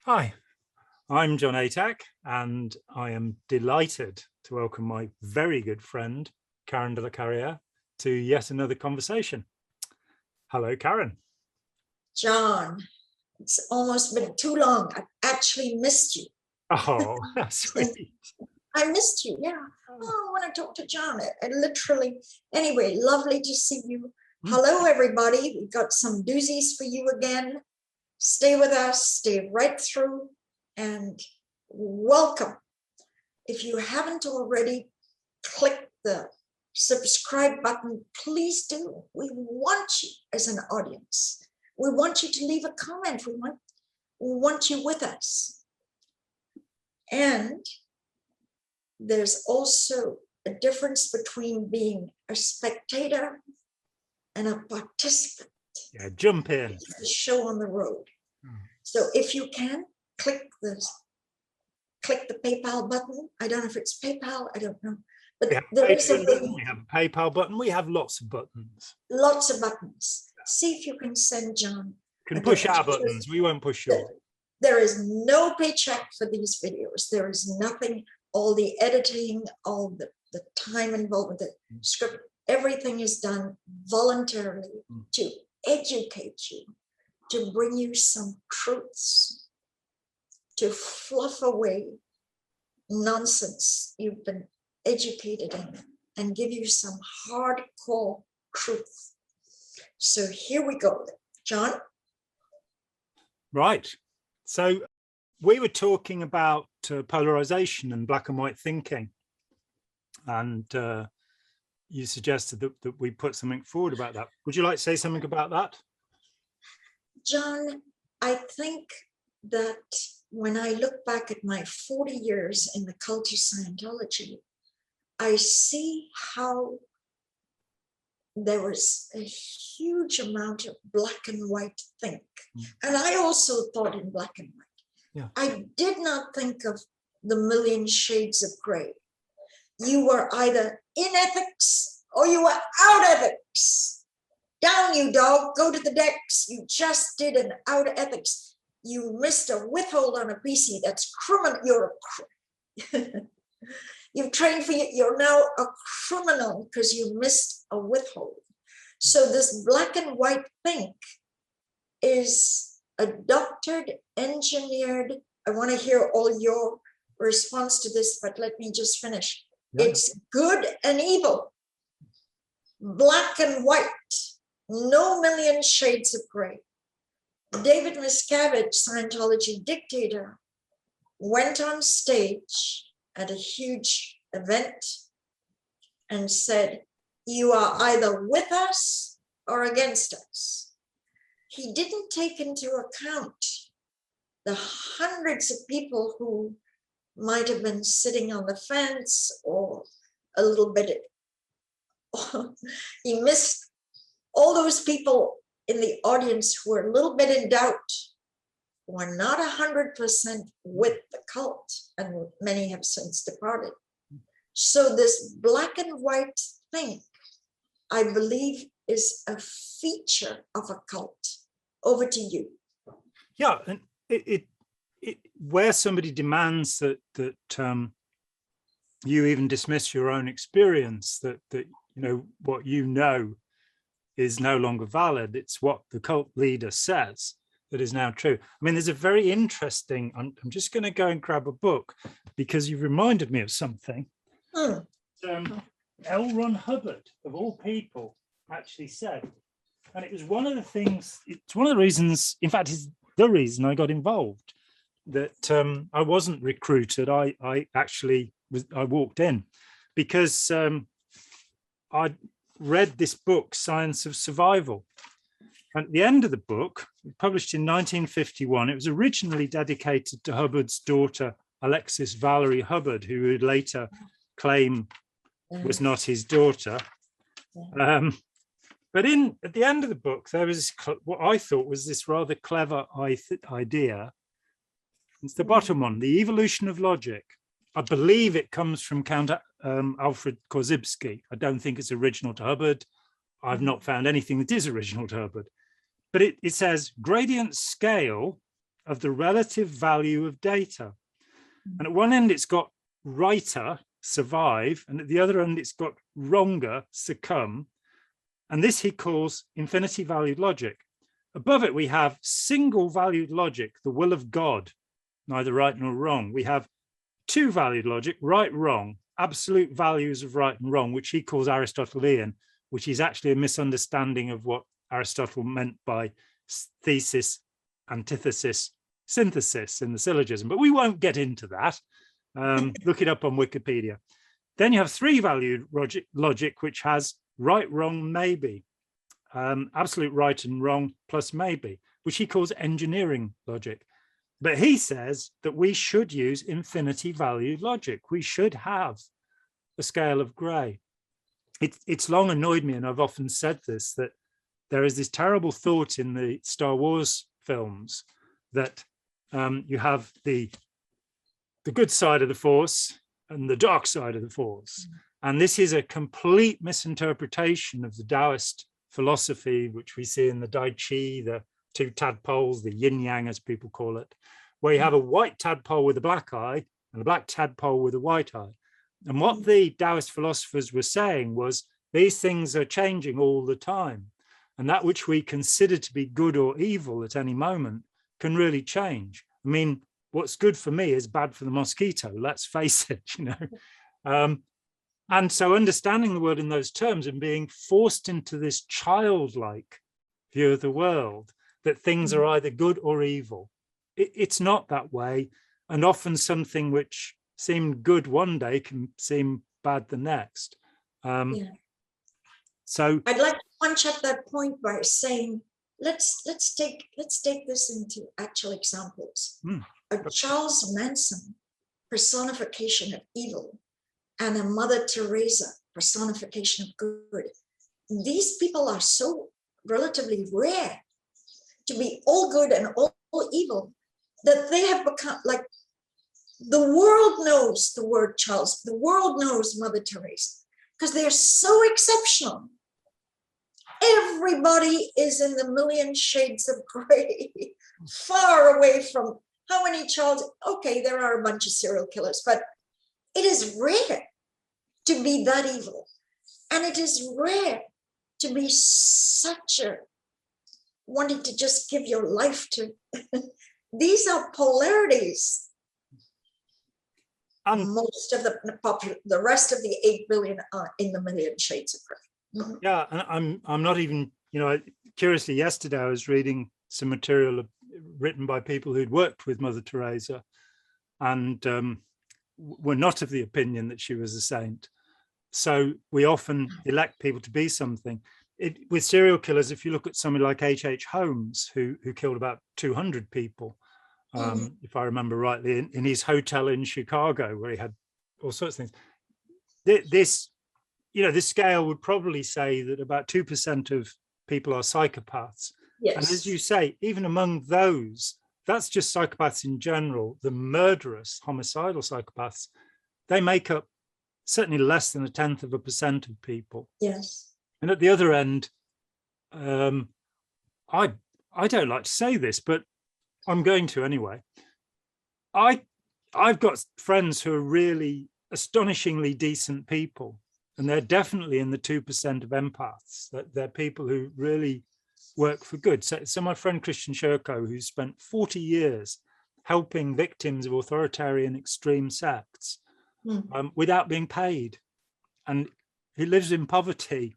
Hi, I'm John and I am delighted to welcome my very good friend, Karen de la Carriere, to yet another conversation. Hello, Karen. John, it's almost been too long. I've actually missed you. Oh, that's sweet. I missed you, yeah. Oh, I want to talk to John. I literally, anyway, lovely to see you. Hello, everybody. We've got some doozies for you again. Stay with us, stay right through, and welcome. If you haven't already, click the subscribe button. Please do. We want you as an audience. We want you to leave a comment. We want you with us. And there's also a difference between being a spectator and a participant. Yeah, jump in. The show on the road. So if you can, click the PayPal button. I don't know if it's PayPal, I don't know. But there is a button. We have a PayPal button. We have lots of buttons. Lots of buttons. See if you can send John. You can push our buttons. We won't push yours. There is no paycheck for these videos. There is nothing. All the editing, all the time involved with the script, everything is done voluntarily to educate you, to bring you some truths, to fluff away nonsense you've been educated in and give you some hardcore truth. So here we go, John. Right. So we were talking about polarization and black and white thinking. And you suggested that we put something forward about that. Would you like to say something about that? John, I think that when I look back at my 40 years in the cult of Scientology, I see how there was a huge amount of black and white think. And I also thought in black and white. Yeah. I did not think of the million shades of gray. You were either in ethics or you were out ethics. Down, you dog, go to the decks. You just did an out ethics. You missed a withhold on a PC. That's criminal. You've trained for you're now a criminal because you missed a withhold. So this black and white think is a doctored, engineered. I want to hear all your response to this, but let me just finish. Yeah. It's good and evil, black and white, no million shades of gray. David Miscavige, Scientology dictator, went on stage at a huge event and said, "You are either with us or against us." He didn't take into account the hundreds of people who might have been sitting on the fence or a little bit. He missed all those people in the audience who were a little bit in doubt, who are not 100% with the cult, and many have since departed. So this black and white thing, I believe, is a feature of a cult. Over to you. Yeah, and it where somebody demands that you even dismiss your own experience, that what you know is no longer valid. It's what the cult leader says that is now true. I mean, there's a very interesting. I'm just going to go and grab a book because you've reminded me of something. L. Ron Hubbard, of all people, actually said. And it was one of the things, it's one of the reasons, in fact, it's the reason I got involved, that I wasn't recruited. I walked in because I read this book, Science of Survival. And at the end of the book, published in 1951, it was originally dedicated to Hubbard's daughter, Alexis Valerie Hubbard, who would later claim was not his daughter. But at the end of the book, there was what I thought was this rather clever idea. It's the bottom one, the evolution of logic. I believe it comes from Count Alfred Korzybski. I don't think it's original to Hubbard. I've not found anything that is original to Hubbard. But it says gradient scale of the relative value of data. And at one end, it's got righter, survive, and at the other end, it's got wronger, succumb. And this he calls infinity valued logic. Above it, we have single valued logic, the will of God, neither right nor wrong. We have two valued logic, right, wrong, absolute values of right and wrong, which he calls Aristotelian, which is actually a misunderstanding of what Aristotle meant by thesis, antithesis, synthesis in the syllogism. But we won't get into that. Look it up on Wikipedia. Then you have three valued logic, which has right, wrong, maybe. Absolute right and wrong plus maybe, which he calls engineering logic. But he says that we should use infinity valued logic. We should have a scale of grey. It's long annoyed me, and I've often said this, that there is this terrible thought in the Star Wars films that you have the good side of the Force and the dark side of the Force. And this is a complete misinterpretation of the Taoist philosophy, which we see in the Dai Chi, the two tadpoles, the yin yang, as people call it, where you have a white tadpole with a black eye and a black tadpole with a white eye. And what the Taoist philosophers were saying was these things are changing all the time. And that which we consider to be good or evil at any moment can really change. I mean, what's good for me is bad for the mosquito, let's face it, you know. And so understanding the world in those terms and being forced into this childlike view of the world, that things are either good or evil. It's not that way. And often something which seemed good one day can seem bad the next. So I'd like to punch up that point by saying, let's take this into actual examples. A Charles Manson personification of evil and a Mother Teresa personification of good. These people are so relatively rare to be all good and all evil that they have become like, the world knows the word Charles, the world knows Mother Teresa, because they're so exceptional. Everybody is in the million shades of gray, far away from how many Charles, okay, there are a bunch of serial killers, but it is rare to be that evil. And it is rare to be such a, wanting to just give your life to. These are polarities. Most of the rest of the 8 billion are in the million shades of gray. Yeah, and I'm not even, you know, curiously yesterday I was reading some material written by people who'd worked with Mother Teresa and were not of the opinion that she was a saint. So we often elect people to be something. With serial killers, if you look at somebody like H.H. Holmes, who killed about 200 people, if I remember rightly, in his hotel in Chicago, where he had all sorts of things. This, you know, this scale would probably say that about 2% of people are psychopaths. Yes. And as you say, even among those, that's just psychopaths in general, the murderous, homicidal psychopaths, they make up certainly less than 0.1% of people. Yes. And at the other end, I don't like to say this, but I'm going to anyway. I've got friends who are really astonishingly decent people, and they're definitely in the 2% of empaths. That they're people who really work for good. So my friend Christian Sherko, who's spent 40 years helping victims of authoritarian extreme sects without being paid, and he lives in poverty,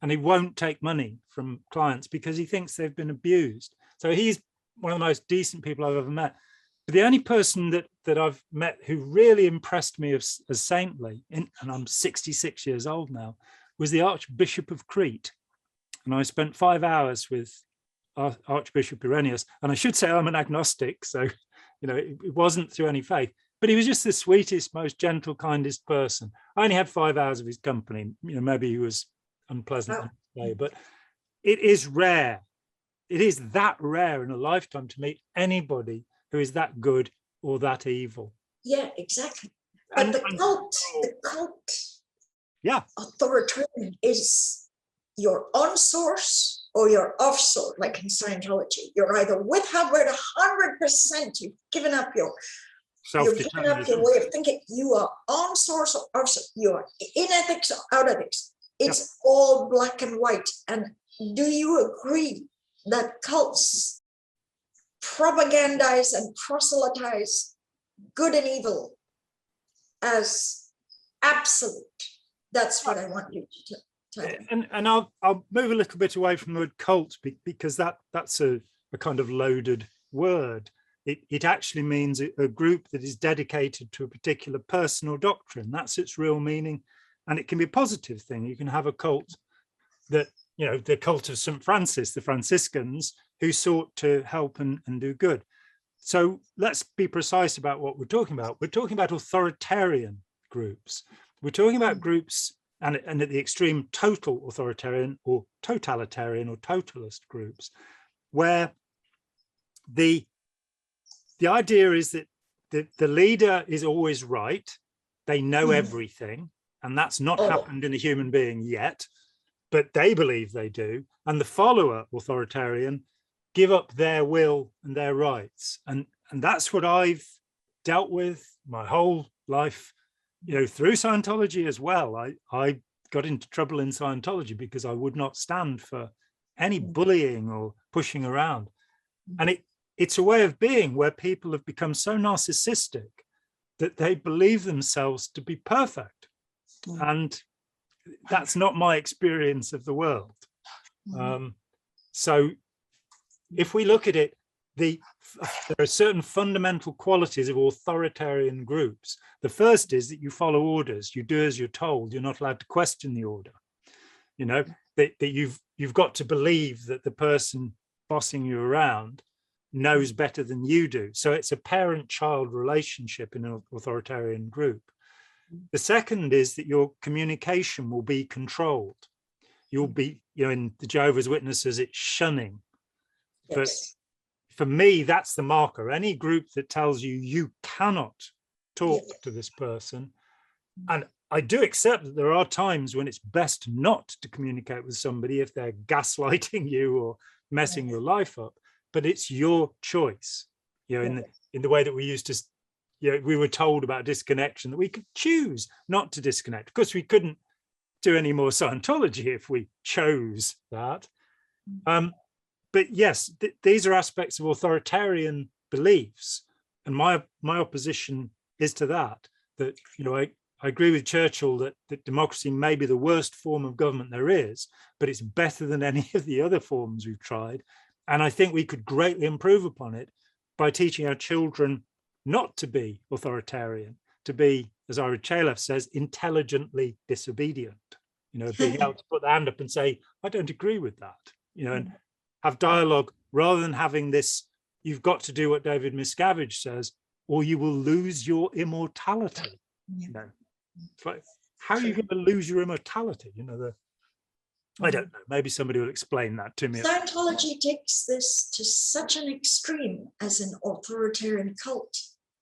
and he won't take money from clients because he thinks they've been abused. So he's one of the most decent people I've ever met. But the only person that I've met who really impressed me as saintly, and I'm 66 years old now, was the Archbishop of Crete. And I spent 5 hours with Archbishop Irenaeus. And I should say I'm an agnostic, so you know it wasn't through any faith. But he was just the sweetest, most gentle, kindest person. I only had 5 hours of his company. You know, maybe he was unpleasant, but it is rare. It is that rare in a lifetime to meet anybody who is that good or that evil. Yeah, exactly. But the cult, yeah, authoritarian is your own source or you're offshore, like in Scientology. You're either with Hubbard 100%, you've given up your way of thinking. You are on source or offshore. You are in ethics or out ethics. It's all black and white. And do you agree that cults propagandize and proselytize good and evil as absolute? That's what I want you to tell me. And I'll move a little bit away from the word cult, because that's a kind of loaded word. It actually means a group that is dedicated to a particular person or doctrine. That's its real meaning. And it can be a positive thing. You can have a cult that, the cult of St. Francis, the Franciscans, who sought to help and do good. So let's be precise about what we're talking about. We're talking about authoritarian groups. We're talking about groups, and at the extreme, total authoritarian or totalitarian or totalist groups, where the idea is that the leader is always right. They know everything, and that's not happened in a human being yet, but they believe they do. And the follower, authoritarian, give up their will and their rights. And that's what I've dealt with my whole life, through Scientology as well. I got into trouble in Scientology because I would not stand for any bullying or pushing around. And it's a way of being where people have become so narcissistic that they believe themselves to be perfect. And that's not my experience of the world. So if we look at it, there are certain fundamental qualities of authoritarian groups. The first is that you follow orders, you do as you're told, you're not allowed to question the order. That you've got to believe that the person bossing you around knows better than you do. So it's a parent-child relationship in an authoritarian group. The second is that your communication will be controlled. You'll be, in the Jehovah's Witnesses, it's shunning. But for me, that's the marker. Any group that tells you you cannot talk to this person, and I do accept that there are times when it's best not to communicate with somebody if they're gaslighting you or messing your life up, but it's your choice. In the way that we used to, we were told about disconnection, that we could choose not to disconnect. Of course, we couldn't do any more Scientology if we chose that. But yes, these are aspects of authoritarian beliefs, and my opposition is to that. I agree with Churchill that democracy may be the worst form of government there is, but it's better than any of the other forms we've tried. And I think we could greatly improve upon it by teaching our children not to be authoritarian, to be, as Ira Chaleff says, intelligently disobedient. Being able to put the hand up and say, I don't agree with that, and have dialogue, rather than having this, you've got to do what David Miscavige says, or you will lose your immortality. How are you going to lose your immortality? I don't know. Maybe somebody will explain that to me. Scientology takes this to such an extreme as an authoritarian cult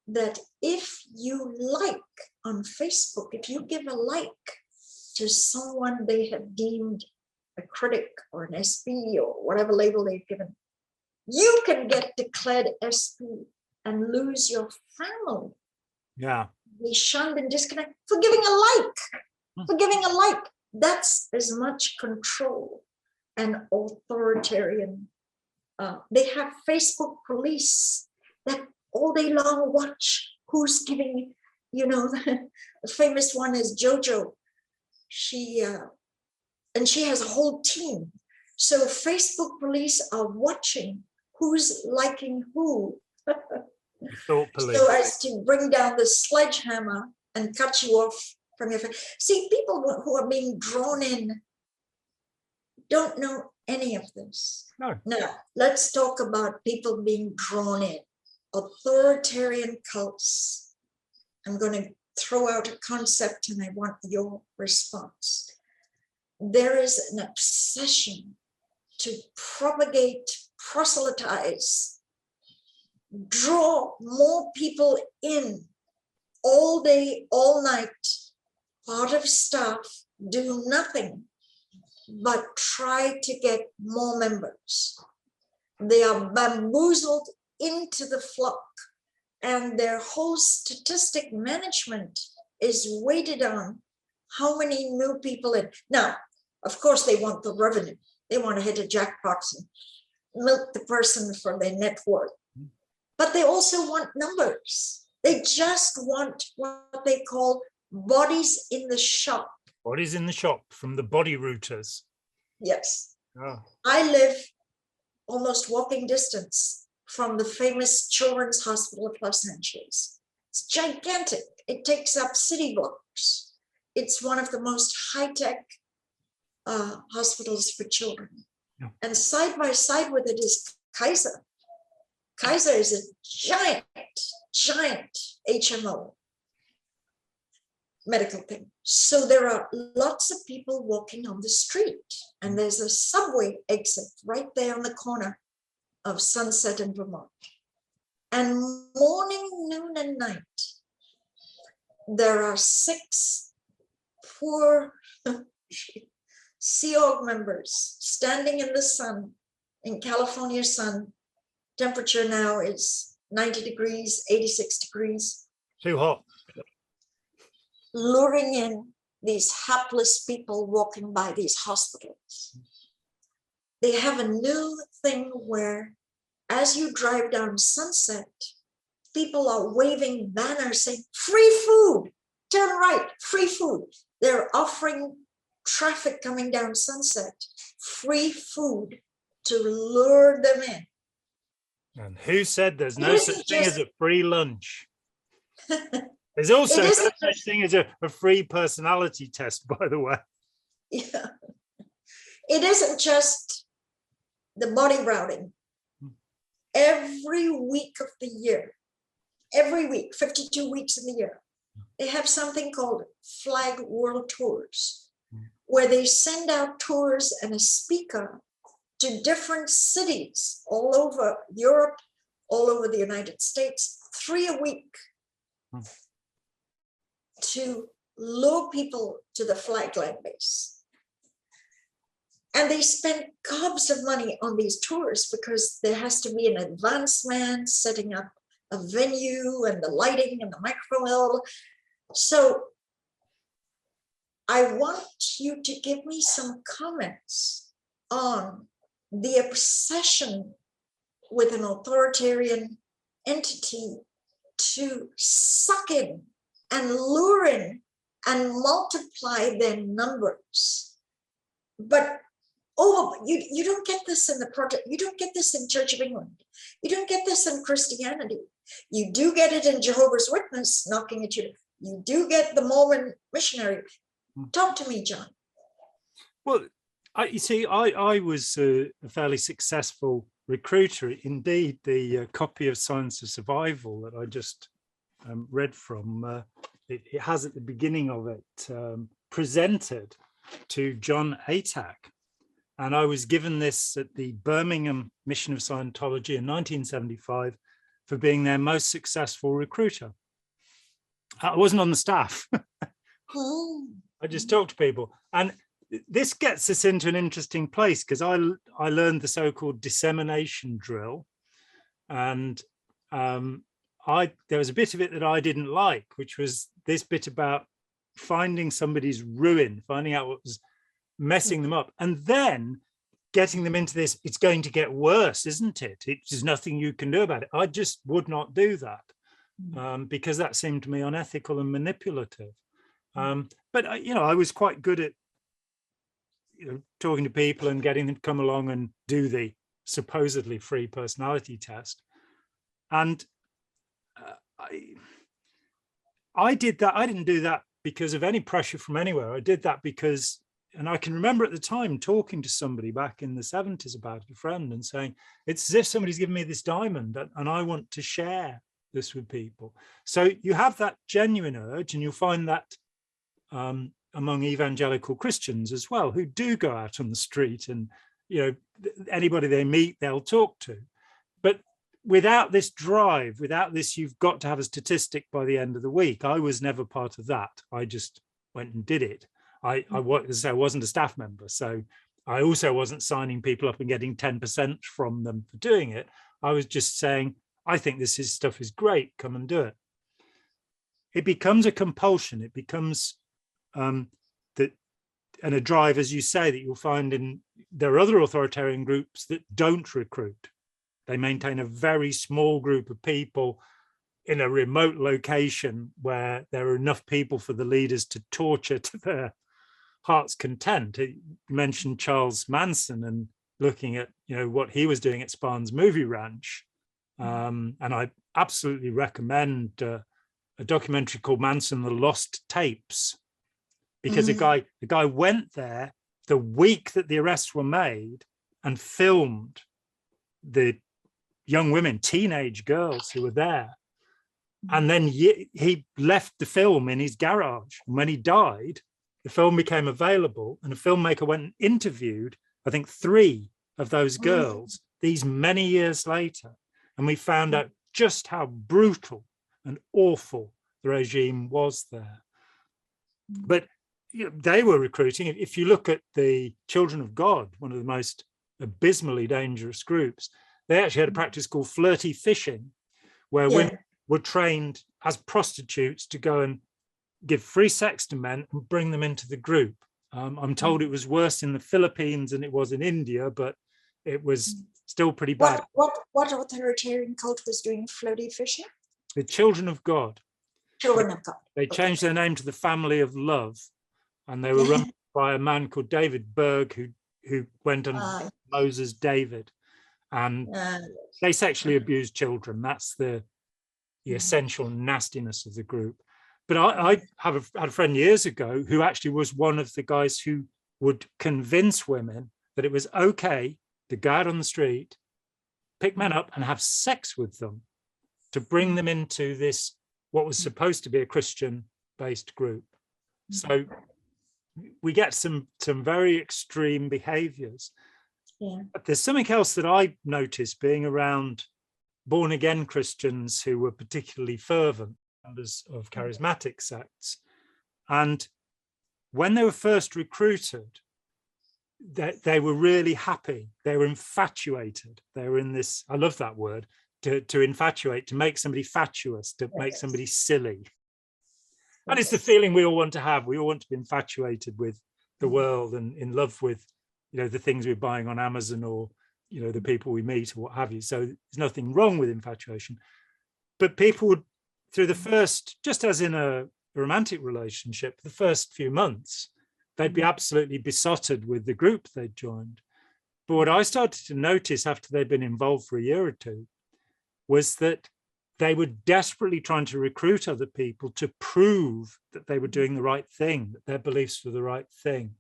that if you like on Facebook, if you give a like to someone they have deemed a critic or an SP or whatever label they've given, you can get declared SP and lose your family. Be shunned and disconnected for giving a like. For giving a like. That's as much control and authoritarian. They have Facebook police that all day long watch who's giving, the famous one is JoJo. She has a whole team. So Facebook police are watching who's liking who. So as to bring down the sledgehammer and cut you off from your face. See, people who are being drawn in don't know any of this. No. Now, let's talk about people being drawn in. Authoritarian cults. I'm going to throw out a concept and I want your response. There is an obsession to propagate, proselytize, draw more people in all day, all night, part of staff, do nothing but try to get more members. They are bamboozled into the flock, and their whole statistic management is weighted on how many new people in. Now, of course, they want the revenue. They want to hit a jackpot and milk the person for their net worth. But they also want numbers. They just want what they call bodies in the shop. Bodies in the shop from the body routers. Yes. Oh. I live almost walking distance from the famous Children's Hospital of Los Angeles. It's gigantic. It takes up city blocks. It's one of the most high-tech hospitals for children. Yeah. And side by side with it is Kaiser. Kaiser is a giant HMO medical thing. So there are lots of people walking on the street, and there's a subway exit right there on the corner of Sunset and Vermont. And morning, noon, and night, there are 6 poor Sea Org members standing in the sun, in California sun. Temperature now is 90 degrees, 86 degrees. Too hot. Luring in these hapless people walking by these hospitals. They have a new thing where, as you drive down Sunset, people are waving banners saying, free food, turn right, free food. They're offering traffic coming down Sunset free food to lure them in. And who said there's no such thing as a free lunch? There's also no such thing as a free personality test, by the way. Yeah. It isn't just the body routing. Every week of the year, every week, 52 weeks in the year, they have something called Flag World Tours, where they send out tours and a speaker to different cities all over Europe, all over the United States, 3 a week, to lure people to the Flagland base. And they spend gobs of money on these tours because there has to be an advanced man setting up a venue and the lighting and the microphone. So I want you to give me some comments on the obsession with an authoritarian entity to suck in and lure in and multiply their numbers. But you don't get this in the project. You don't get this in Church of England. You don't get this in Christianity. You do get it in Jehovah's Witness knocking at you. You do get the Mormon missionary. Talk to me, Jon. Well, you see, I was a fairly successful recruiter. Indeed, the copy of Science of Survival that I just read from, it has at the beginning of it presented to John Atack. And I was given this at the Birmingham Mission of Scientology in 1975 for being their most successful recruiter. I wasn't on the staff. I just talked to people. And this gets us into an interesting place because I learned the so-called dissemination drill. And there was a bit of it that I didn't like, which was this bit about finding somebody's ruin, finding out what was messing them up, and then getting them into this, it's going to get worse, isn't it? There's nothing you can do about it. I just would not do that because that seemed to me unethical and manipulative. But I was quite good at talking to people and getting them to come along and do the supposedly free personality test. And I did that. I didn't do that because of any pressure from anywhere. I did that because, and I can remember at the time talking to somebody back in the 70s about a friend and saying, it's as if somebody's given me this diamond and I want to share this with people. So you have that genuine urge, and you'll find that among evangelical Christians as well, who do go out on the street and, anybody they meet, they'll talk to. But without this drive, without this, you've got to have a statistic by the end of the week. I was never part of that. I just went and did it. I wasn't a staff member, so I also wasn't signing people up and getting 10% from them for doing it. I was just saying, I think stuff is great, come and do it. It becomes a compulsion. It becomes that, and a drive, as you say, that you'll find there are other authoritarian groups that don't recruit. They maintain a very small group of people in a remote location where there are enough people for the leaders to torture to their heart's content. You mentioned Charles Manson and looking at what he was doing at Spahn's movie ranch, and I absolutely recommend a documentary called Manson: The Lost Tapes, because the guy went there the week that the arrests were made and filmed the young women, teenage girls who were there. And then he left the film in his garage. And when he died, the film became available, and a filmmaker went and interviewed, I think, 3 of those girls these many years later. And we found out just how brutal and awful the regime was there. But they were recruiting. If you look at the Children of God, one of the most abysmally dangerous groups, they actually had a practice called flirty fishing, where women were trained as prostitutes to go and give free sex to men and bring them into the group. I'm told it was worse in the Philippines than it was in India, but it was still pretty bad. What authoritarian cult was doing flirty fishing? The Children of God. Children of God. They changed their name to the Family of Love, and they were run by a man called David Berg, who went under Moses David, and they sexually abused children. That's the essential nastiness of the group. But I had a friend years ago who actually was one of the guys who would convince women that it was okay to go out on the street, pick men up and have sex with them, to bring them into this, what was supposed to be a Christian-based group. So we get some very extreme behaviors. But there's something else that I noticed being around born-again Christians who were particularly fervent members of charismatic sects. And when they were first recruited, they were really happy. They were infatuated. They were in this, I love that word, to infatuate, to make somebody fatuous, to make somebody silly. And it's the feeling we all want to have. We all want to be infatuated with the world and in love with, the things we're buying on Amazon, or, the people we meet, or what have you. So there's nothing wrong with infatuation. But people would, through the first, just as in a romantic relationship, the first few months, they'd be absolutely besotted with the group they'd joined. But what I started to notice after they'd been involved for a year or two was that they were desperately trying to recruit other people to prove that they were doing the right thing, that their beliefs were the right thing.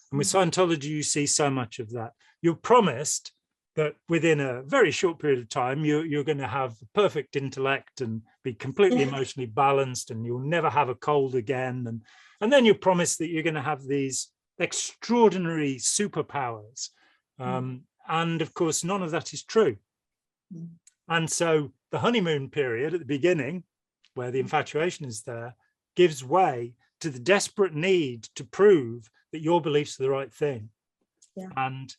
And with Scientology, you see so much of that. You're promised that within a very short period of time, you're going to have perfect intellect and be completely emotionally balanced, and you'll never have a cold again. And then you're promised that you're going to have these extraordinary superpowers. And of course, none of that is true. And so the honeymoon period at the beginning, where the infatuation is there, gives way to the desperate need to prove that your beliefs are the right thing. And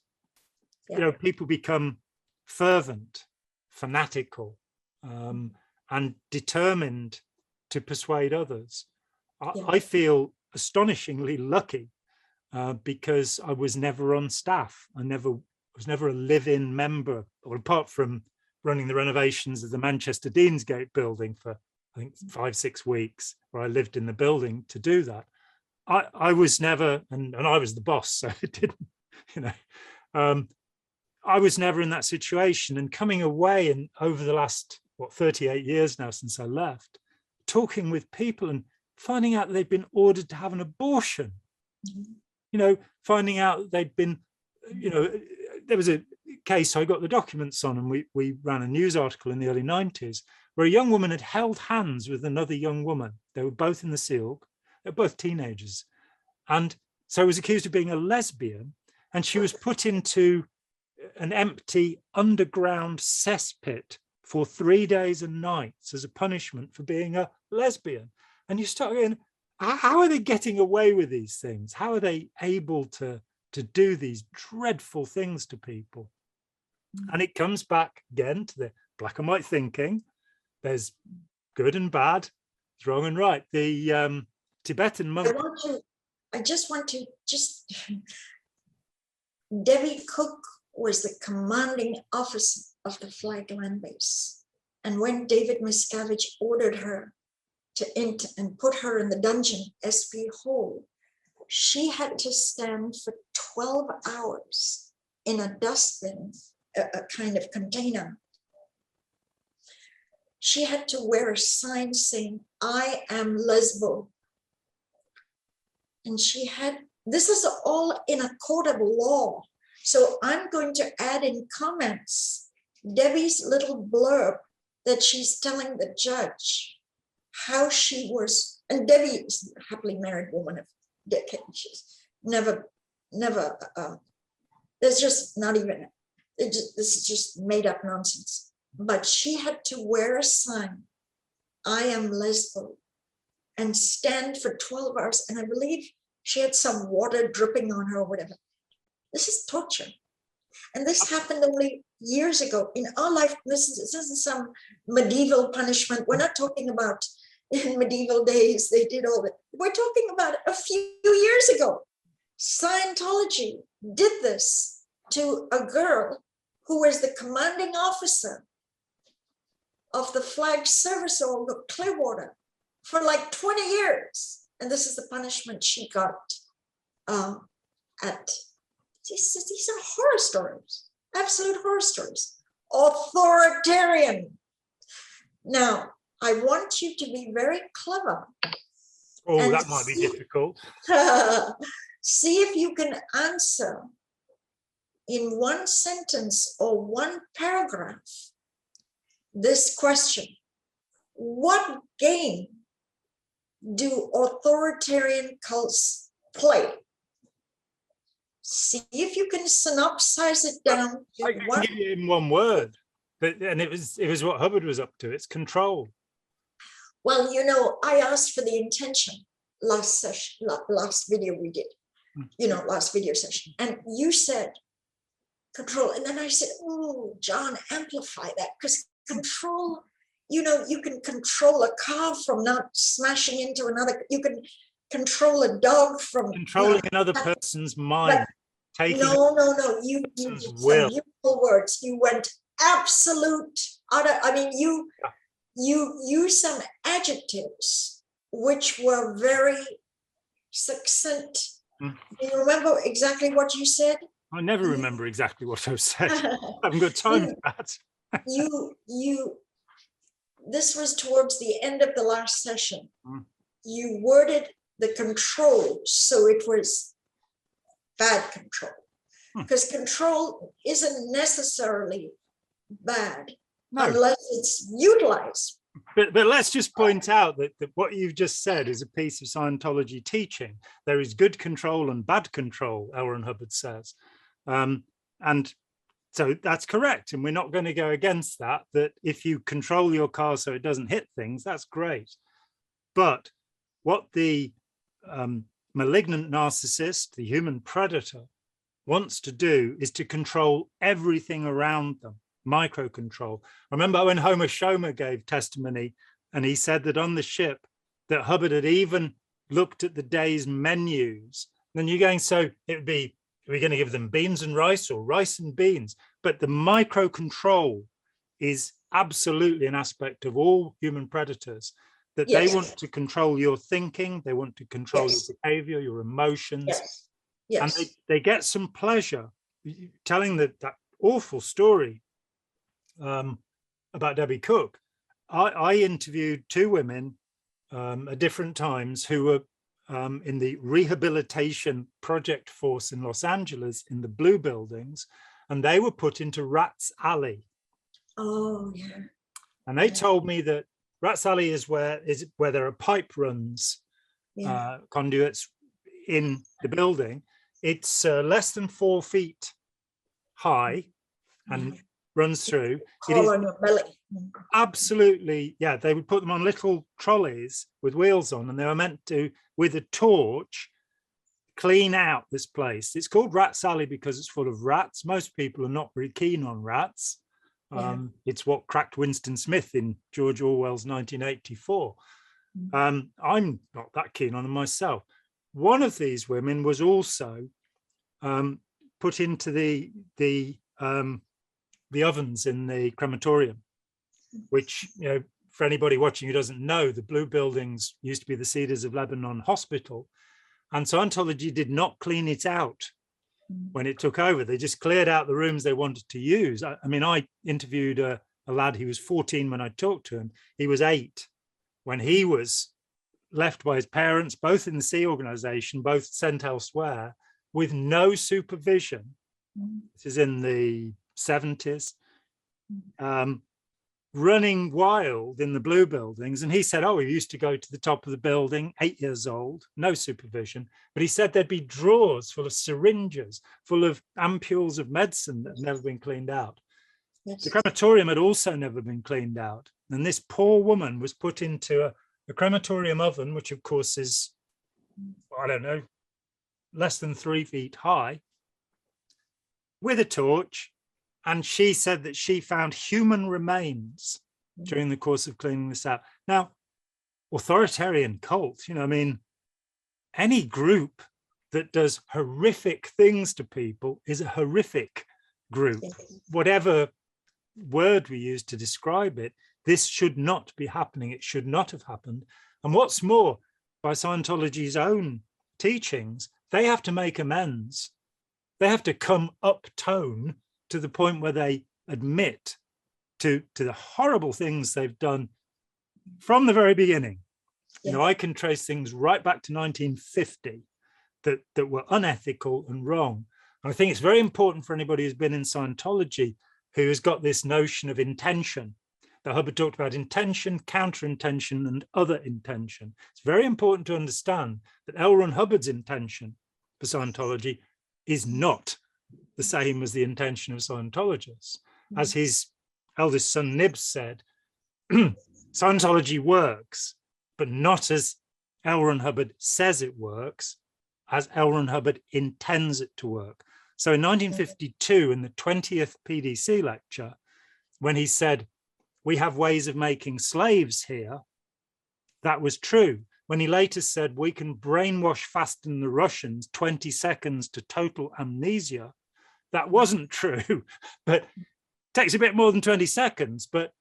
people become fervent, fanatical, and determined to persuade others. I feel astonishingly lucky because I was never on staff. I was never a live-in member, or apart from running the renovations of the Manchester Deansgate building for, I think, 5-6 weeks, where I lived in the building to do that. I was never, and I was the boss, so it didn't, I was never in that situation. And coming away, and over the last, 38 years now since I left, talking with people and finding out that they'd been ordered to have an abortion, finding out they'd been, there was a case I got the documents on, and we ran a news article in the early 90s where a young woman had held hands with another young woman. They were both in the silk. They're both teenagers. And so was accused of being a lesbian, and she was put into an empty underground cesspit for 3 days and nights as a punishment for being a lesbian. And you start going, how are they getting away with these things? How are they able to do these dreadful things to people? And it comes back again to the black and white thinking. There's good and bad, it's wrong and right. The Tibetan monk. I just want to Debbie Cook was the commanding officer of the Flag Land Base. And when David Miscavige ordered her to INT and put her in the dungeon, SP Hole, she had to stand for 12 hours in a dustbin, a kind of container. She had to wear a sign saying, "I am Lesbo." And she had, this is all in a court of law. So I'm going to add in comments Debbie's little blurb that she's telling the judge how she was, and Debbie is a happily married woman of decades. She's never, there's just not even, this is just made up nonsense. But she had to wear a sign, "I am Lesbo," and stand for 12 hours. And I believe she had some water dripping on her or whatever. This is torture. And this happened only years ago. In our life, this isn't some medieval punishment. We're not talking about in medieval days, they did all that. We're talking about a few years ago. Scientology did this to a girl who was the commanding officer of the flag service org of Clearwater for like 20 years. And this is the punishment she got at, these are horror stories, absolute horror stories. Authoritarian. Now, I want you to be very clever. Oh, that might be difficult. See if you can answer in one sentence or one paragraph this question. What game do authoritarian cults play? See if you can synopsize it down. I can give you in one word, and it was what Hubbard was up to. It's control. Well, you know, I asked for the intention last session, last video we did, last video session, and you said control, and then I said, "Oh, John, amplify that, because control, you can control a car from not smashing into another. You can control a dog from controlling another person's mind." Taking no. You used some beautiful words. You went absolute. You used some adjectives which were very succinct. Do you remember exactly what you said? I never remember exactly what I said. I haven't got time for that. This was towards the end of the last session. You worded the control so it was bad control, because control isn't necessarily bad unless it's utilized. But let's just point out that what you've just said is a piece of Scientology teaching. There is good control and bad control, L. Ron Hubbard says. And so that's correct. And we're not going to go against that if you control your car so it doesn't hit things, that's great. But what the malignant narcissist, the human predator, wants to do is to control everything around them, micro-control. I remember when Homer Shomer gave testimony, and he said that on the ship that Hubbard had even looked at the day's menus. Then you're going, so it would be, are we going to give them beans and rice or rice and beans? But the micro-control is absolutely an aspect of all human predators, that they want to control your thinking, they want to control your behavior, your emotions. And they get some pleasure telling that awful story about Debbie Cook. I interviewed two women at different times who were in the rehabilitation project force in Los Angeles in the blue buildings, and they were put into Rats Alley. Oh, yeah. And they told me that Rats Alley is where there are pipe runs, conduits in the building. It's less than 4 feet high, and runs through. It Call is on your belly. absolutely, yeah, they would put them on little trolleys with wheels on, and they were meant to, with a torch, clean out this place. It's called Rat's Alley because it's full of rats. Most people are not very keen on rats. It's what cracked Winston Smith in George Orwell's 1984. I'm not that keen on them myself. One of these women was also put into the ovens in the crematorium, which, you know, for anybody watching who doesn't know, the blue buildings used to be the Cedars of Lebanon Hospital, and Scientology did not clean it out when it took over. They just cleared out the rooms they wanted to use. I mean, I interviewed a lad. He was 14 when I talked to him. He was 8 when he was left by his parents, both in the Sea Organization, both sent elsewhere, with no supervision. This is in the 70s, running wild in the blue buildings. And he said, oh, he used to go to the top of the building, 8 years old, no supervision. But he said there'd be drawers full of syringes, full of ampules of medicine that had never been cleaned out. Yes. The crematorium had also never been cleaned out. And this poor woman was put into a crematorium oven, which of course is, I don't know, less than 3 feet high, with a torch. And she said that she found human remains during the course of cleaning this out. Now, authoritarian cult, you know, I mean, any group that does horrific things to people is a horrific group. Whatever word we use to describe it, this should not be happening. It should not have happened. And what's more, by Scientology's own teachings, they have to make amends. They have to come up tone to the point where they admit to the horrible things they've done from the very beginning. You know, I can trace things right back to 1950 that were unethical and wrong. And I think it's very important for anybody who's been in Scientology who has got this notion of intention, that Hubbard talked about intention, counter-intention, and other intention. It's very important to understand that L. Ron Hubbard's intention for Scientology is not the same as the intention of Scientologists. As his eldest son Nibs said, Scientology works, but not as L. Ron Hubbard says it works, as L. Ron Hubbard intends it to work. So in 1952, in the 20th PDC lecture, when he said, we have ways of making slaves here, that was true. When he later said, we can brainwash faster than the Russians, 20 seconds to total amnesia, that wasn't true, but takes a bit more than 20 seconds. But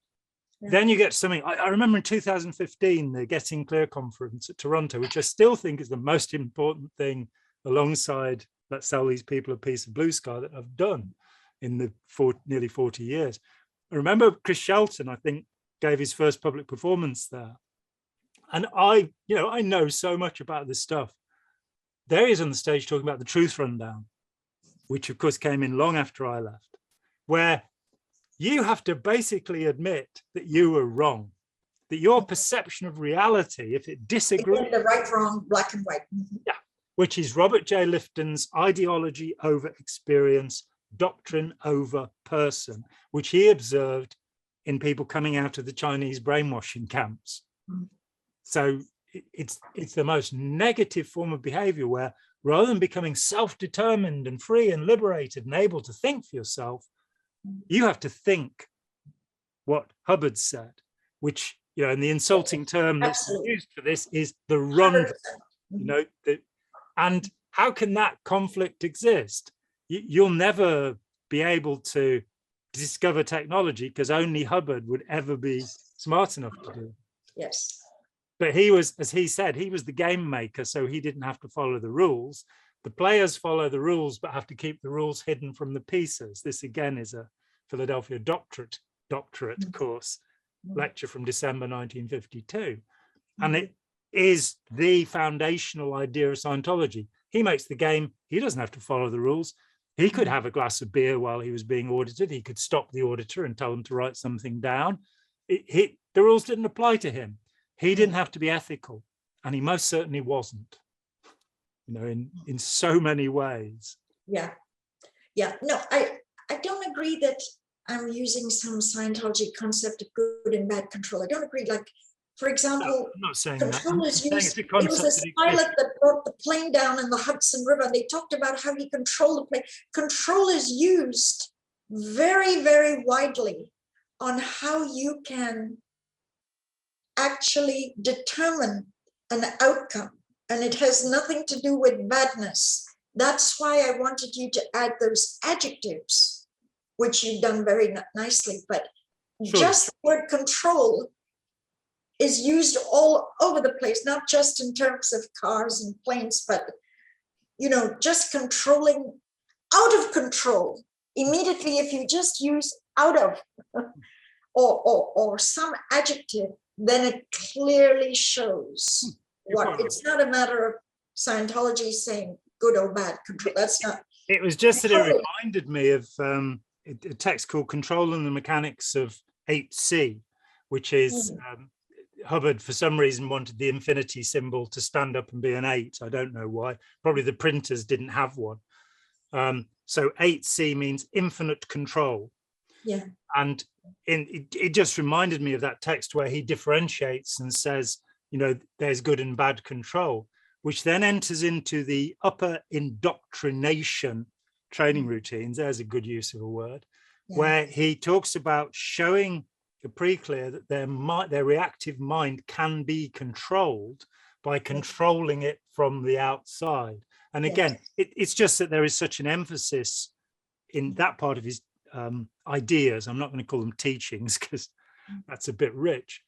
then you get something. I remember in 2015, the Getting Clear conference at Toronto, which I still think is the most important thing alongside let's sell these people a piece of blue sky that I've done in the nearly 40 years. I remember Chris Shelton, I think, gave his first public performance there. And I know so much about this stuff. There he is on the stage talking about the Truth Rundown, which of course came in long after I left, where you have to basically admit that you were wrong, that your perception of reality, if it disagrees, the right, wrong, black and white. Yeah, which is Robert J. Lifton's ideology over experience, doctrine over person, which he observed in people coming out of the Chinese brainwashing camps. So it's the most negative form of behavior, where rather than becoming self-determined and free and liberated and able to think for yourself, you have to think what Hubbard said, which, you know, and the insulting term that's used for this is the run, you know, and how can that conflict exist? You'll never be able to discover technology because only Hubbard would ever be smart enough to do it. Yes. But he was, as he said, he was the game maker, so he didn't have to follow the rules. The players follow the rules, but have to keep the rules hidden from the pieces. This again is a Philadelphia doctorate course lecture from December 1952. And it is the foundational idea of Scientology. He makes the game, he doesn't have to follow the rules. He could have a glass of beer while he was being audited. He could stop the auditor and tell him to write something down. The rules didn't apply to him. He didn't have to be ethical, and he most certainly wasn't, you know, in so many ways. Yeah. No, I don't agree that I'm using some Scientology concept of good and bad control. I don't agree. Like, for No, example, I'm not saying that. control I'm is saying it's used. a There was concept this that pilot exists. that brought the plane down in the Hudson River. They talked about how he controlled the plane. Control is used very, very widely on how you can actually determine an outcome. And it has nothing to do with badness. That's why I wanted you to add those adjectives, which you've done very nicely. But Sure. just the word control is used all over the place, not just in terms of cars and planes, but, you know, just controlling, out of control. Immediately, if you just use out of or some adjective, then it clearly shows what. It's not a matter of Scientology saying good or bad control. That's not. It was just that it reminded me of a text called Control and the Mechanics of 8C, which is Hubbard, for some reason, wanted the infinity symbol to stand up and be an 8. I don't know why. Probably the printers didn't have one. So 8C means infinite control. Yeah. And it just reminded me of that text where he differentiates and says, you know, there's good and bad control, which then enters into the upper indoctrination training routines. There's a good use of a word, where he talks about showing the pre-clear that their reactive mind can be controlled by controlling it from the outside. And again, it's just that there is such an emphasis in that part of his ideas, I'm not going to call them teachings because that's a bit rich,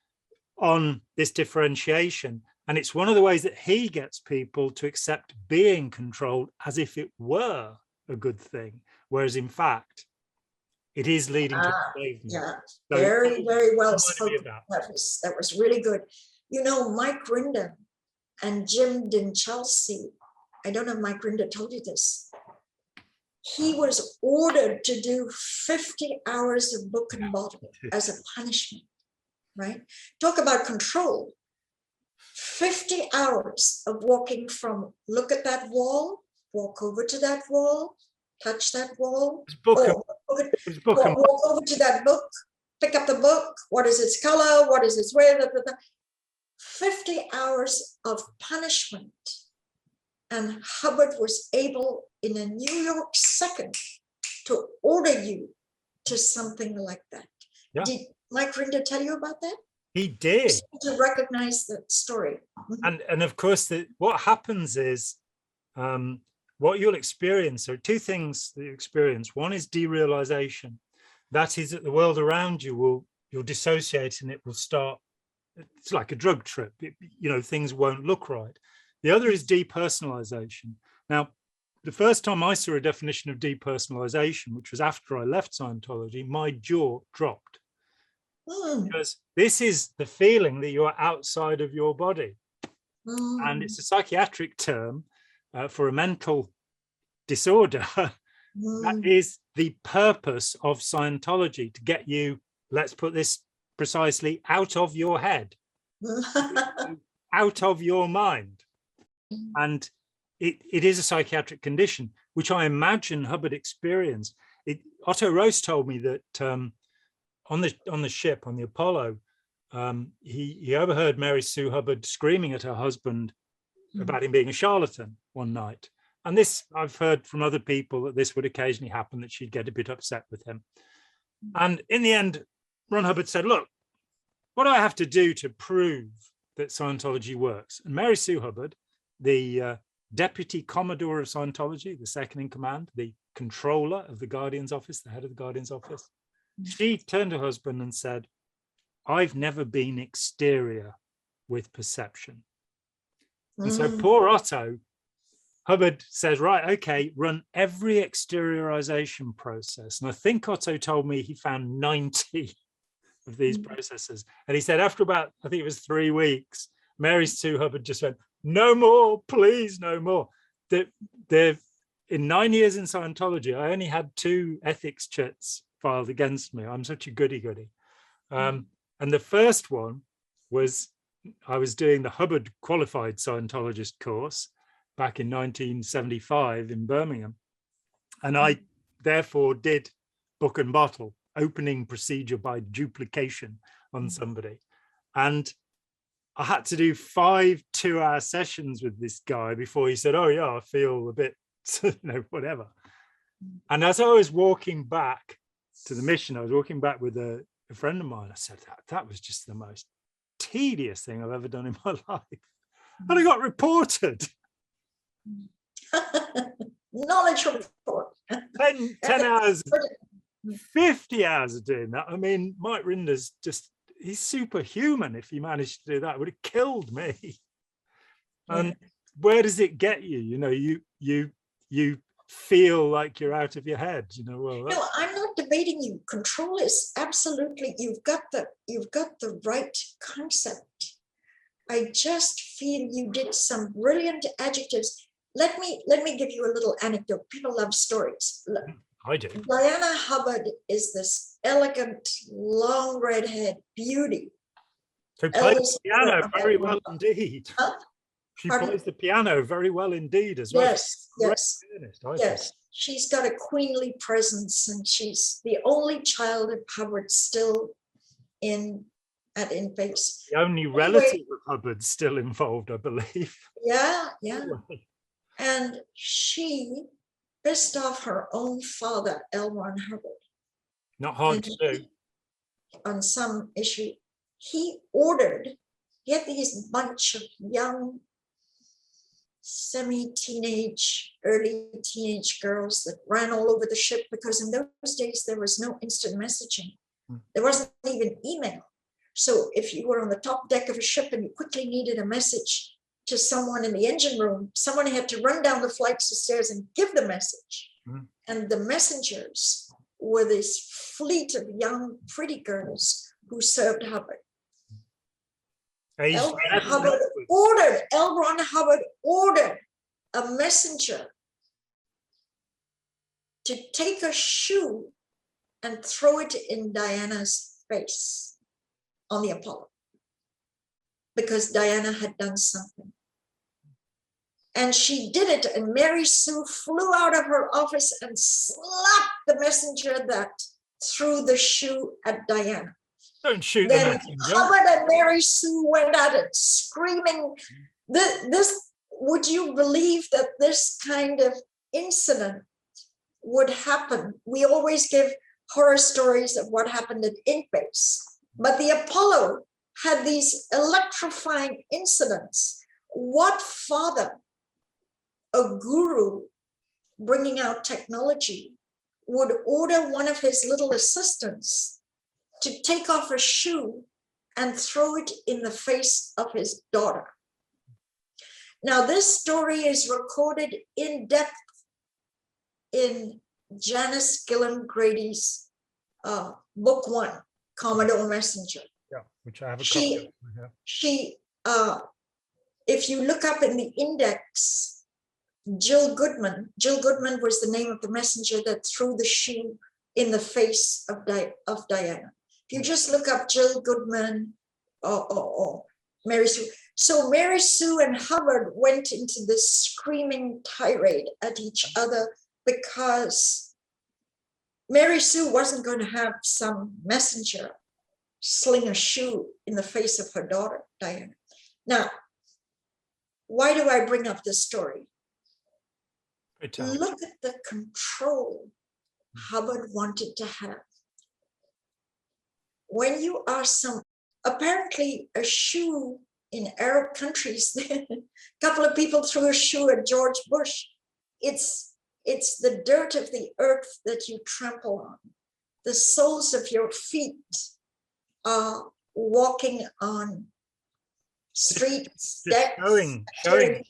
on this differentiation. And it's one of the ways that he gets people to accept being controlled as if it were a good thing, whereas in fact, it is leading to enslavement. Yeah, So, very, very well spoken. That was really good. You know, Mike Rinder and Jim Dinchelsea, I don't know if Mike Rinder told you this. He was ordered to do 50 hours of book and bottle as a punishment, right? Talk about control. 50 hours of walking from look at that wall, walk over to that wall, touch that wall, walk over to that book, pick up the book. What is its color? What is its weight? 50 hours of punishment. And Hubbard was able, in a New York second, to order you to something like that. Yeah. Did Mike Rinder tell you about that? He did. To recognize that story. And of course, what happens is, what you'll experience are two things that you experience. One is derealization. That is that the world around you you'll dissociate and it will start. It's like a drug trip. You know, things won't look right. The other is depersonalization. Now, the first time I saw a definition of depersonalization, which was after I left Scientology, my jaw dropped. Because this is the feeling that you're outside of your body. And it's a psychiatric term for a mental disorder. That is the purpose of Scientology, to get you, let's put this precisely, out of your head, out of your mind. And it is a psychiatric condition, which I imagine Hubbard experienced. Otto Rose told me that on the ship, on the Apollo, he overheard Mary Sue Hubbard screaming at her husband about him being a charlatan one night. And this, I've heard from other people that this would occasionally happen, that she'd get a bit upset with him. And in the end, Ron Hubbard said, look, what do I have to do to prove that Scientology works? And Mary Sue Hubbard, the deputy commodore of Scientology, the second in command, the controller of the Guardian's office, the head of the Guardian's office, she turned to her husband and said, I've never been exterior with perception. And so poor Otto, Hubbard says, right, okay, run every exteriorization process. And I think Otto told me he found 90 of these processes. And he said after about, I think it was 3 weeks, Mary Sue Hubbard just went, no more, please, no more. In 9 years in Scientology, I only had 2 ethics chits filed against me. I'm such a goody-goody. And the first one was, I was doing the Hubbard Qualified Scientologist course back in 1975 in Birmingham. And I therefore did book and bottle opening procedure by duplication on somebody. And I had to do 5 2-hour sessions with this guy before he said, oh yeah, I feel a bit, whatever. And as I was walking back to the mission, I was walking back with a friend of mine. I said, that was just the most tedious thing I've ever done in my life. And I got reported. Knowledge report. 10 hours, 50 hours of doing that. I mean, Mike Rinder's just, he's superhuman. If he managed to do that, it would have killed me. And where does it get you? You feel like you're out of your head. Well, no, I'm not debating you. Control is absolutely, you've got the right concept. I just feel you did some brilliant adjectives. Let me give you a little anecdote. People love stories. I do. Diana Hubbard is this elegant, long redhead beauty. Who plays the piano very well indeed. Huh? She plays the piano very well indeed as well. Yes. She's got a queenly presence, and she's the only child of Hubbard still at INT Base. The only relative of Hubbard still involved, I believe. Yeah. And she pissed off her own father, L. Ron Hubbard. Not hard to do. On some issue, he had these bunch of young, semi-teenage, early teenage girls that ran all over the ship, because in those days there was no instant messaging. There wasn't even email. So if you were on the top deck of a ship and you quickly needed a message to someone in the engine room, someone had to run down the flights of stairs and give the message. And the messengers were this fleet of young, pretty girls who served Hubbard. L. Ron Hubbard ordered a messenger to take a shoe and throw it in Diana's face on the Apollo, because Diana had done something. And she did it, and Mary Sue flew out of her office and slapped the messenger that threw the shoe at Diana. Don't shoot then the messenger. Hubbard and Mary Sue went at it, screaming. Would you believe that this kind of incident would happen? We always give horror stories of what happened at INT Base, but the Apollo had these electrifying incidents. What father, a guru bringing out technology, would order one of his little assistants to take off a shoe and throw it in the face of his daughter? Now, this story is recorded in depth in Janice Gillam Grady's book 1, Commodore Messenger. Yeah, which I have a copy of. If you look up in the index, Jill Goodman was the name of the messenger that threw the shoe in the face of Diana. If you just look up Jill Goodman or Mary Sue. So Mary Sue and Hubbard went into this screaming tirade at each other because Mary Sue wasn't going to have some messenger sling a shoe in the face of her daughter, Diana. Now, why do I bring up this story? Look at the control Hubbard wanted to have. When you are apparently a shoe in Arab countries, a couple of people threw a shoe at George Bush. It's the dirt of the earth that you trample on. The soles of your feet are walking on streets. Showing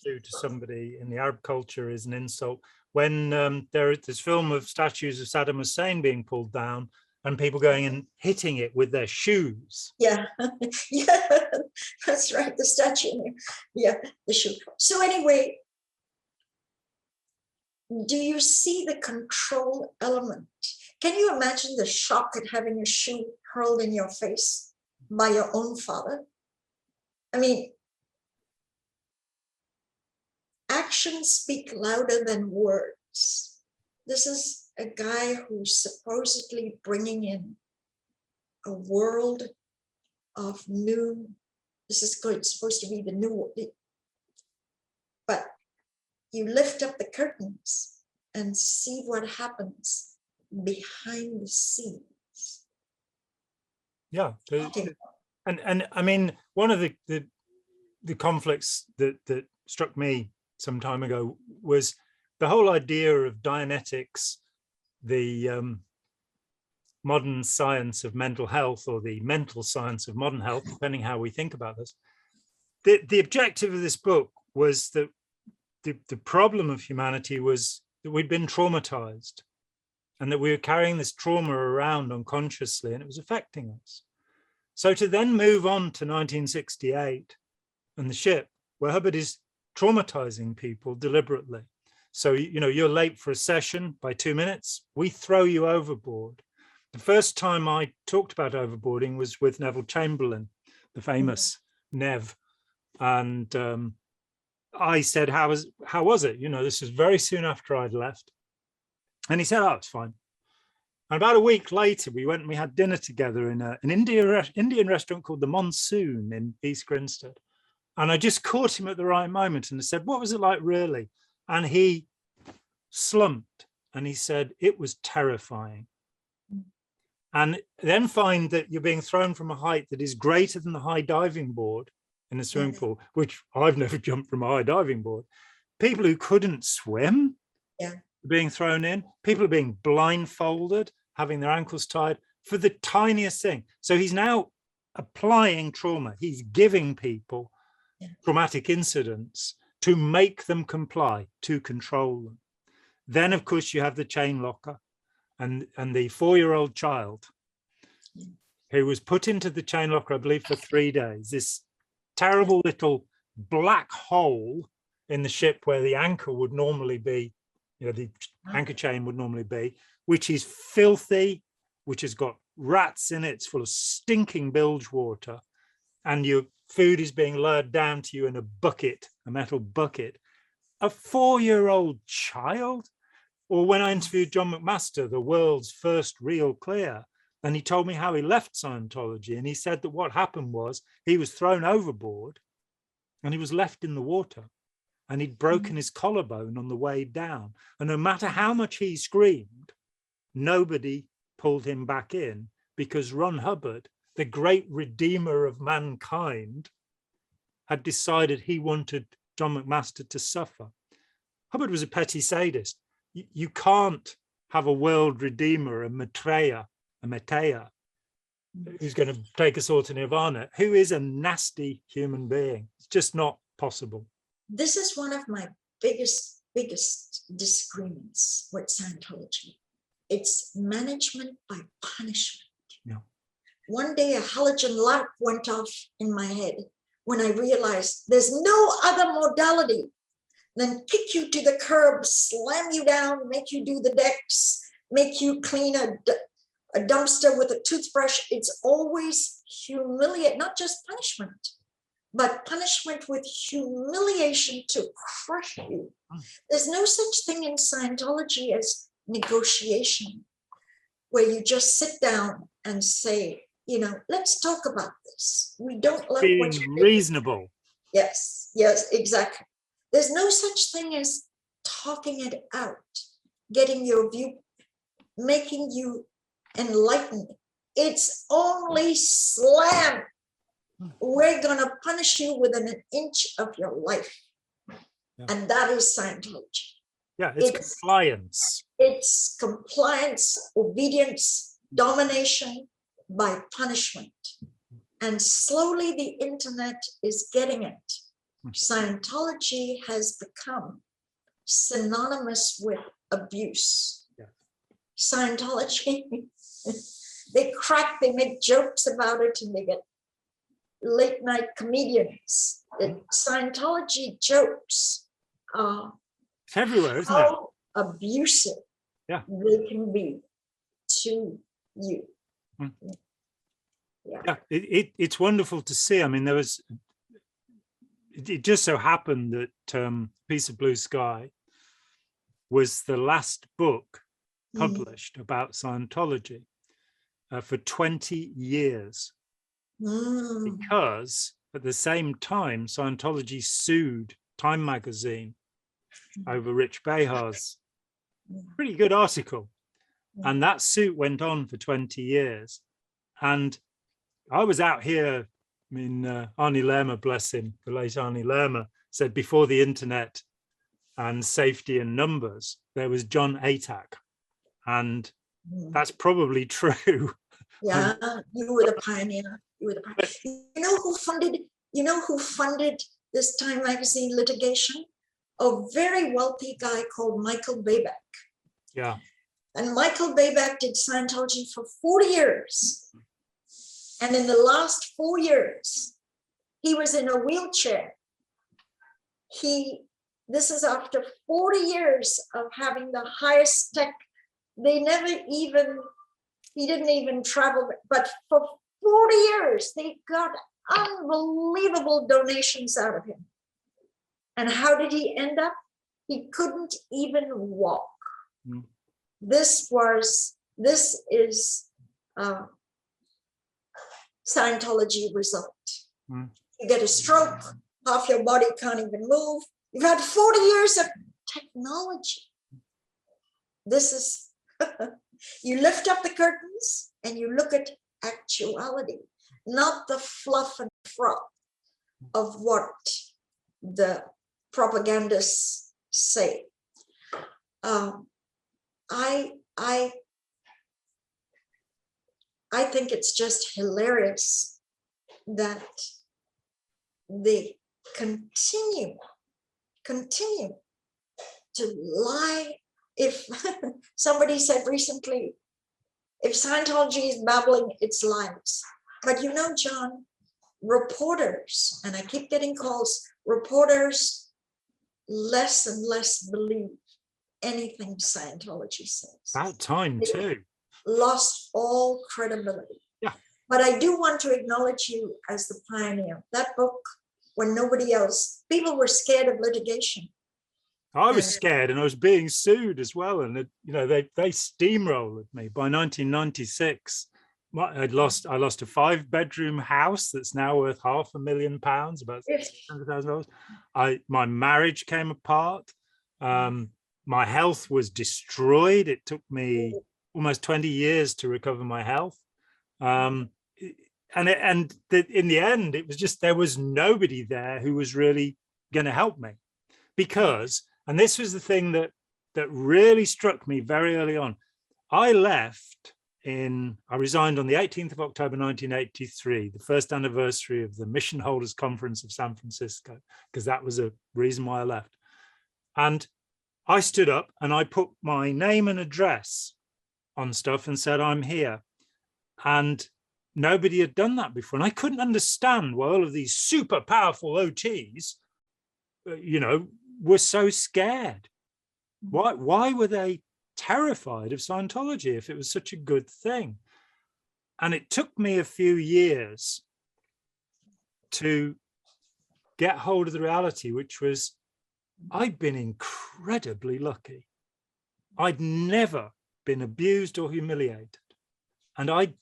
to somebody in the Arab culture is an insult. When there is this film of statues of Saddam Hussein being pulled down and people going and hitting it with their shoes. Yeah, that's right. The statue, yeah, the shoe. So anyway, do you see the control element? Can you imagine the shock at having a shoe hurled in your face by your own father? I mean, actions speak louder than words. This is a guy who's supposedly bringing in a world of new, this is good, supposed to be the new, but you lift up the curtains and see what happens behind the scenes. Yeah. And I mean, one of the conflicts that struck me some time ago was the whole idea of Dianetics, the modern science of mental health, or the mental science of modern health, depending how we think about this. The objective of this book was that the problem of humanity was that we'd been traumatized and that we were carrying this trauma around unconsciously and it was affecting us. So to then move on to 1968 and the ship, where Hubbard is traumatizing people deliberately. So, you know, you're late for a session by 2 minutes, we throw you overboard. The first time I talked about overboarding was with Neville Chamberlain, the famous Nev. And I said, how was it? You know, this was very soon after I'd left. And he said, oh, it's fine. And about a week later, we went and we had dinner together in an Indian restaurant called the Monsoon in East Grinstead. And I just caught him at the right moment and I said, what was it like really? And he slumped and he said, it was terrifying. And then find that you're being thrown from a height that is greater than the high diving board in a swimming pool, which I've never jumped from a high diving board. People who couldn't swim being thrown in, people are being blindfolded, having their ankles tied for the tiniest thing. So he's now applying trauma. He's giving people traumatic incidents to make them comply, to control them. Then, of course, you have the chain locker and the 4-year-old child who was put into the chain locker, I believe, for 3 days. This terrible little black hole in the ship where the anchor would normally be, you know, the anchor chain would normally be, which is filthy, which has got rats in it, it's full of stinking bilge water, and your food is being lowered down to you in a bucket, a metal bucket. A 4-year-old child? Or when I interviewed John McMaster, the world's first real clear, and he told me how he left Scientology, and he said that what happened was he was thrown overboard and he was left in the water and he'd broken his collarbone on the way down. And no matter how much he screamed, nobody pulled him back in because Ron Hubbard, the great redeemer of mankind, had decided he wanted John McMaster to suffer. Hubbard was a petty sadist. You can't have a world redeemer, a Maitreya, who's going to take us all to nirvana, who is a nasty human being. It's just not possible. This is one of my biggest disagreements with Scientology. It's management by punishment. Yeah. One day a halogen lamp went off in my head when I realized there's no other modality than kick you to the curb, slam you down, make you do the decks, make you clean a dumpster with a toothbrush. It's always humiliate, not just punishment, but punishment with humiliation to crush you. There's no such thing in Scientology as negotiation, where you just sit down and say, you know, let's talk about this. We don't love being what you're reasonable. Yes, exactly. There's no such thing as talking it out, getting your view, making you enlightened. It's only slam. We're going to punish you within an inch of your life. Yeah. And that is Scientology. Yeah, it's compliance. It's compliance, obedience, domination by punishment. And slowly the internet is getting it. Scientology has become synonymous with abuse. Yeah. Scientology, they make jokes about it, and they get late night comedians. Scientology jokes are it's everywhere, isn't how abusive they can be to you. Yeah, it's wonderful to see. I mean, it just so happened that Piece of Blue Sky was the last book published about Scientology for 20 years. Because at the same time, Scientology sued Time magazine over Rich Behar's pretty good article. And that suit went on for 20 years. And I was out here, I mean, Arnie Lerma, bless him, the late Arnie Lerma, said before the internet and safety in numbers, there was John Atack. And that's probably true. Yeah, you were the pioneer. You were the pioneer. You know who funded this Time magazine litigation? A very wealthy guy called Michael Bayback. Yeah. And Michael Bayback did Scientology for 40 years. And in the last 4 years, he was in a wheelchair. This is after 40 years of having the highest tech. He didn't even travel, but for 40 years, they got unbelievable donations out of him. And how did he end up? He couldn't even walk. This is Scientology result. You get a stroke, half your body can't even move. You've had 40 years of technology. This is, you lift up the curtains and you look at actuality, not the fluff and froth of what the propagandists say. I think it's just hilarious that they continue to lie. If somebody said recently, if Scientology is babbling, it's lies. But you know, John, reporters, and I keep getting calls, reporters less and less believe anything Scientology says. About time too. Lost all credibility. Yeah. But I do want to acknowledge you as the pioneer. That book, when nobody else, people were scared of litigation. I was scared, and I was being sued as well. And they steamrolled me. By 1996, I lost a 5-bedroom house that's now worth £500,000, about $600,000. My marriage came apart. My health was destroyed. It took me almost 20 years to recover my health. In the end, it was just, there was nobody there who was really going to help me, because, and this was the thing that really struck me very early on. I resigned on the 18th of October, 1983, the first anniversary of the Mission Holders Conference of San Francisco, because that was a reason why I left. And I stood up and I put my name and address on stuff and said, I'm here. And nobody had done that before. And I couldn't understand why all of these super powerful OTs, were so scared. Why were they terrified of Scientology if it was such a good thing? And it took me a few years to get hold of the reality, which was, I'd been incredibly lucky. I'd never been abused or humiliated. And I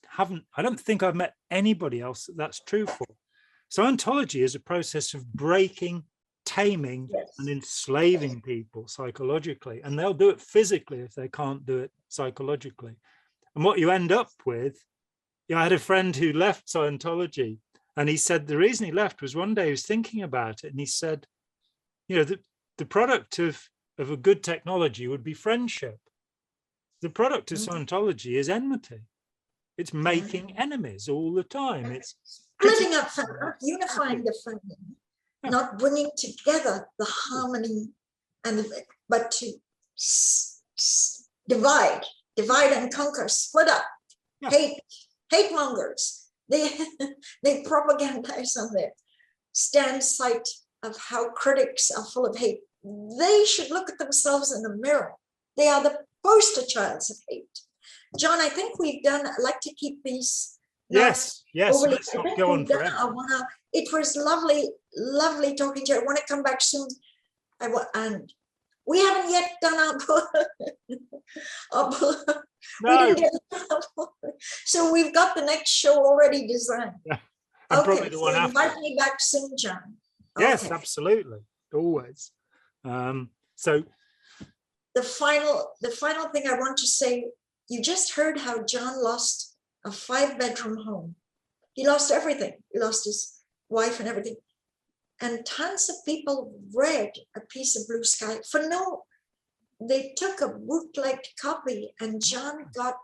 don't think I've met anybody else that's true for. Scientology is a process of breaking, taming, and enslaving people psychologically. And they'll do it physically if they can't do it psychologically. And what you end up with, I had a friend who left Scientology, and he said the reason he left was one day he was thinking about it, and he said, the product of a good technology would be friendship. The product of Scientology is enmity. It's making enemies all the time. It's splitting up family, not unifying the family, not bringing together the harmony, but to divide and conquer, split up, hate mongers. They propagandize on their stand site of how critics are full of hate. They should look at themselves in the mirror. They are the poster childs of hate. John, I think we've done, I'd like to keep these. Yes, let's not go on forever. It was lovely talking to you. I want to come back soon. And We haven't yet done our book. We No. didn't get our book. So we've got the next show already designed. Yeah. And probably Okay, the so one after. invite me back soon, John. Yes, Okay. absolutely. Always. So The final thing I want to say, you just heard how John lost a 5-bedroom home. He lost everything. He lost his wife and everything. And tons of people read A Piece of Blue Sky for no, they took a bootleg copy and John got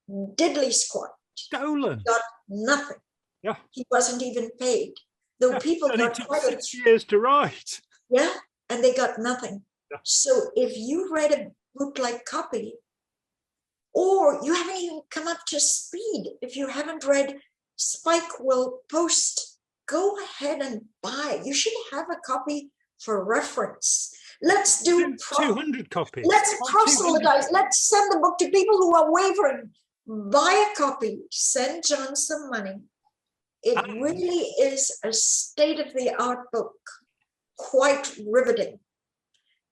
diddly squat. stolen. Got nothing. Yeah. He wasn't even paid. Though Yeah, people and it got took quite 6 years to write. yeah, and they got nothing. Yeah. So if you read a bootleg copy, or you haven't even come up to speed, if you haven't read Spike Will Post, go ahead and buy. You should have a copy for reference. Let's do 200 copies. Let's Why proselytize. 200? Let's send the book to people who are wavering. Buy a copy. Send John some money. It And- really is a state-of-the-art book. Quite riveting.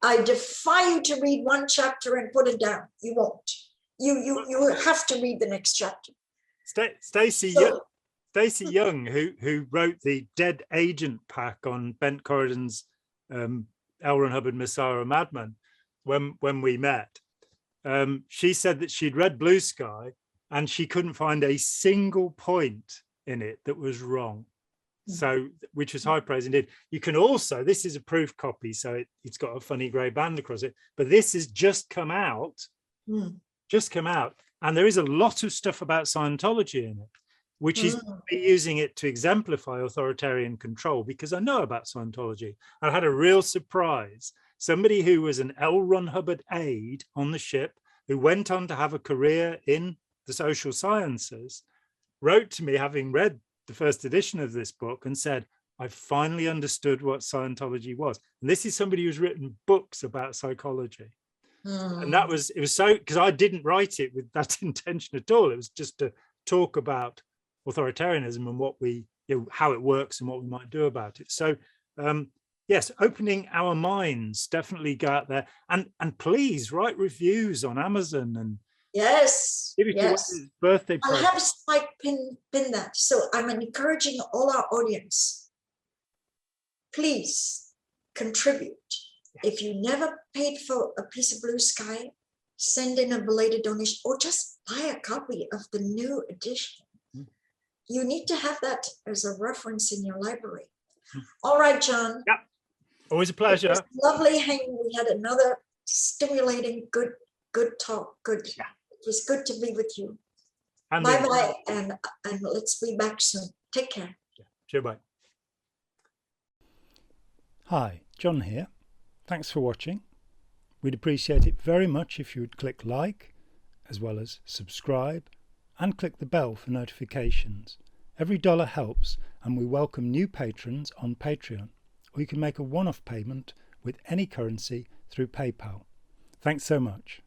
I defy you to read one chapter and put it down. You won't. You have to read the next chapter. Stacey So- Young, who wrote the Dead Agent pack on Bent Corridon's L. Ron Hubbard, Messiah, and Madman, when we met, she said that she'd read Blue Sky and she couldn't find a single point in it that was wrong. So, which was high praise indeed. You can also, this is a proof copy, so it's got a funny grey band across it, but this has just come out, and there is a lot of stuff about Scientology in it, which is me using it to exemplify authoritarian control, because I know about Scientology. I had a real surprise. Somebody who was an L. Ron Hubbard aide on the ship, who went on to have a career in the social sciences, wrote to me, having read the first edition of this book, and said, I finally understood what Scientology was. And this is somebody who's written books about psychology. And it was so, because I didn't write it with that intention at all. It was just to talk about authoritarianism and what how it works and what we might do about it. So yes, opening our minds, definitely go out there and please write reviews on Amazon and yes, give it yes. to birthday I'll present. have Spike pin that. So I'm encouraging all our audience, please contribute. If you never paid for A Piece of Blue Sky, send in a belated donation or just buy a copy of the new edition. You need to have that as a reference in your library. All right, John. Yeah, always a pleasure. It was lovely hanging. We had another stimulating, good talk. Good. Yeah. It was good to be with you. And Bye-bye, and let's be back soon. Take care. Sure, bye. Hi, John here. Thanks for watching. We'd appreciate it very much if you would click like, as well as subscribe, and click the bell for notifications. Every dollar helps, and we welcome new patrons on Patreon, or you can make a one-off payment with any currency through PayPal. Thanks so much.